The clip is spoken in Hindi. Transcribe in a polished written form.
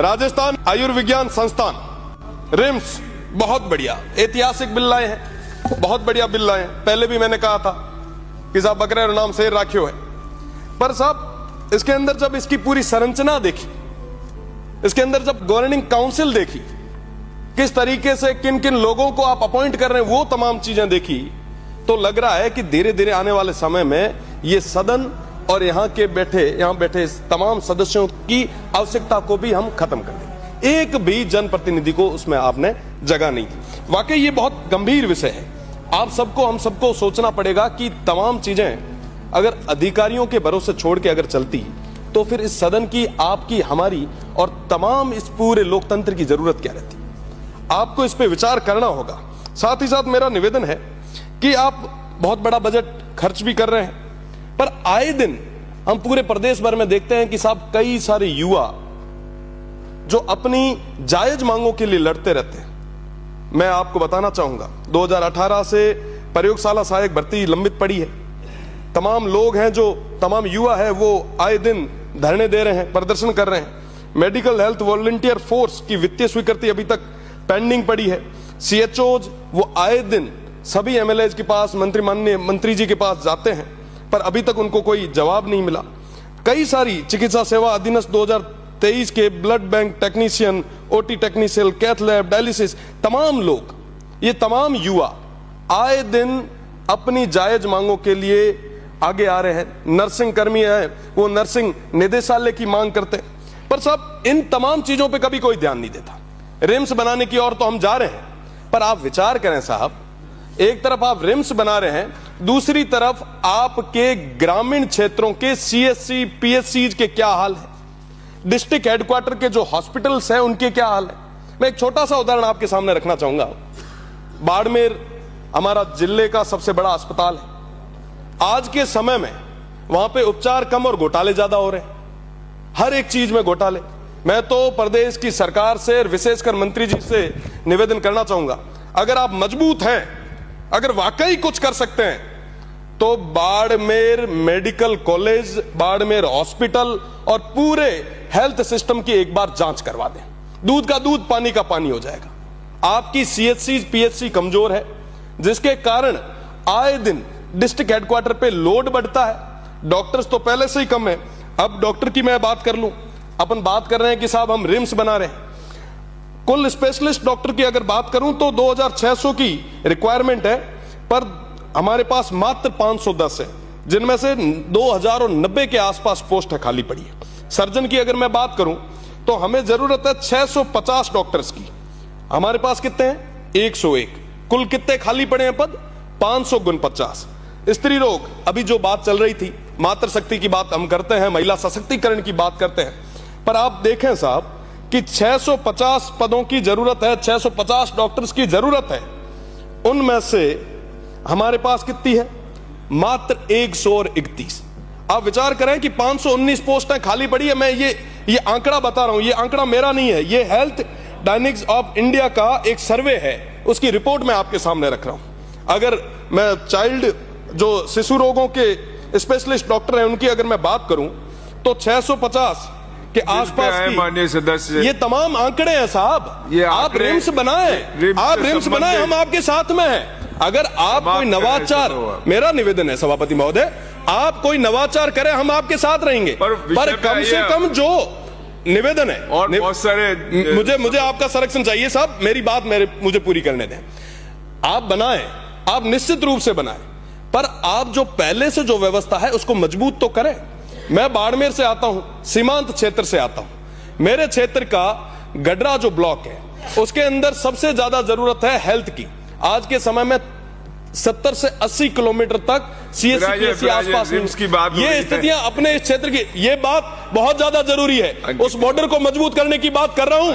राजस्थान आयुर्विज्ञान संस्थान रिम्स बहुत बढ़िया ऐतिहासिक बिल लाए हैं, बहुत बढ़िया बिल लाए हैं। पहले भी मैंने कहा था कि साहब बकरे और नाम शेर राखियो है, पर साहब इसके अंदर जब इसकी पूरी संरचना देखी, इसके अंदर जब गवर्निंग काउंसिल देखी, किस तरीके से किन किन लोगों को आप अपॉइंट कर रहे हैं, वो तमाम चीजें देखी, तो लग रहा है कि धीरे धीरे आने वाले समय में ये सदन और यहां बैठे तमाम सदस्यों की आवश्यकता को भी हम खत्म कर देंगे। एक भी जनप्रतिनिधि को उसमें आपने जगह नहीं दी। वाकई ये बहुत गंभीर विषय है। आप सबको, हम सबको सोचना पड़ेगा कि तमाम चीजें अगर अधिकारियों के भरोसे छोड़ के अगर चलती तो फिर इस सदन की, आपकी, हमारी और तमाम इस पूरे लोकतंत्र की जरूरत क्या रहती। आपको इस पे विचार करना होगा। साथ ही साथ मेरा निवेदन है कि आप बहुत बड़ा बजट खर्च भी कर रहे हैं, पर आए दिन हम पूरे प्रदेश भर में देखते हैं कि साहब कई सारे युवा जो अपनी जायज मांगों के लिए लड़ते रहते हैं। मैं आपको बताना चाहूंगा 2018 से प्रयोगशाला सहायक भर्ती लंबित पड़ी है। तमाम लोग हैं, जो तमाम युवा है, वो आए दिन धरने दे रहे हैं, प्रदर्शन कर रहे हैं। मेडिकल हेल्थ वॉलंटियर फोर्स की वित्तीय स्वीकृति अभी तक पेंडिंग पड़ी है। CHOs वो आए दिन सभी MLAs के पास, माननीय मंत्री जी के पास जाते हैं, पर अभी तक उनको कोई जवाब नहीं मिला। कई सारी चिकित्सा सेवा अधिनियम 2023 के blood bank technician, OT technician, cath lab, dialysis, तमाम लोग, ये तमाम युवा आए दिन अपनी जायज मांगों के लिए आगे आ रहे हैं। नर्सिंग कर्मी है, वो नर्सिंग निदेशालय की मांग करते हैं, पर साहब इन तमाम चीजों पे कभी कोई ध्यान नहीं देता। रिम्स बनाने की ओर तो हम जा रहे हैं, पर आप विचार करें साहब, एक तरफ आप रिम्स बना रहे हैं, दूसरी तरफ आपके ग्रामीण क्षेत्रों के CSC, PSCs के क्या हाल है, डिस्ट्रिक्ट हेडक्वार्टर के जो हॉस्पिटल्स हैं उनके क्या हाल है। मैं एक छोटा सा उदाहरण आपके सामने रखना चाहूंगा। बाड़मेर हमारा जिले का सबसे बड़ा अस्पताल है। आज के समय में वहां पे उपचार कम और घोटाले ज्यादा हो रहे हैं, हर एक चीज में घोटाले। मैं तो प्रदेश की सरकार से और विशेषकर मंत्री जी से निवेदन करना चाहूंगा, अगर आप मजबूत हैं, अगर वाकई कुछ कर सकते हैं, तो Barmer medical college, Barmer hospital और पूरे हेल्थ सिस्टम की एक बार जांच करवा दें। दूध का दूध, पानी का पानी हो जाएगा। आपकी CHC, PSC कमजोर है, जिसके कारण आए दिन डिस्ट्रिक्ट हेडक्वार्टर पे लोड बढ़ता है। डॉक्टर्स तो पहले से ही कम है। अब डॉक्टर की मैं बात कर लूं, अपन बात कर रहे हैं कि साहब हम रिम्स बना रहे हैं। कुल स्पेशलिस्ट डॉक्टर की अगर बात करूं तो 2600 की रिक्वायरमेंट है, पर हमारे पास मात्र 510 है, जिनमें से 2090 के आसपास पोस्ट है खाली पड़ी है। सर्जन की अगर मैं बात करूं तो हमें जरूरत है 650 डॉक्टर्स की, हमारे पास कितने हैं? 101। कुल कितने खाली पड़े हैं पद? 500 गुण 50। स्त्री रोग, अभी जो बात चल रही थी, मातृशक्ति की बात हम करते हैं, महिला सशक्तिकरण की बात करते हैं, पर आप देखें साहब कि 650 पदों की जरूरत है, 650 डॉक्टर्स की जरूरत है। उनमें से हमारे पास कितनी है? मात्र 131। आप विचार करें कि 519 पोस्टें खाली पड़ी है। मैं ये आंकड़ा बता रहा हूं, ये आंकड़ा मेरा नहीं है, ये हेल्थ डायनेमिक्स ऑफ इंडिया का एक सर्वे है, उसकी रिपोर्ट मैं आपके सामने रख रहा हूं। अगर मैं चाइल्ड, जो शिशु रोगों के स्पेशलिस्ट डॉक्टर हैं, उनकी अगर मैं बात करूं तो 650 के आसपास की, माननीय सदस्य, ये तमाम आंकड़े हैं साहब। आप रिम्स बनाएं, आप रिम्स बनाएं, हम आपके साथ में हैं। अगर आप कोई नवाचार, मेरा निवेदन है सभापति महोदय, आप कोई नवाचार करें, हम आपके साथ रहेंगे, पर कम से कम जो निवेदन है, और बहुत सारे मुझे आपका संरक्षण चाहिए साहब। मेरी बात मुझे पूरी करने दें। आप बनाएं, आप निश्चित रूप से बनाएं, पर आप जो पहले से जो व्यवस्था है उसको मजबूत तो करें। मैं बाड़मेर से आता हूं, सीमांत क्षेत्र से आता हूं। मेरे क्षेत्र का गडरा जो ब्लॉक है, उसके अंदर सबसे ज्यादा जरूरत है हेल्थ की। आज के समय में 70 से 80 किलोमीटर तक CSC, PSC आसपास की बात, ये स्थितियां अपने इस क्षेत्र की, ये बात बहुत ज्यादा जरूरी है। उस बॉर्डर को मजबूत करने की बात कर रहा हूं।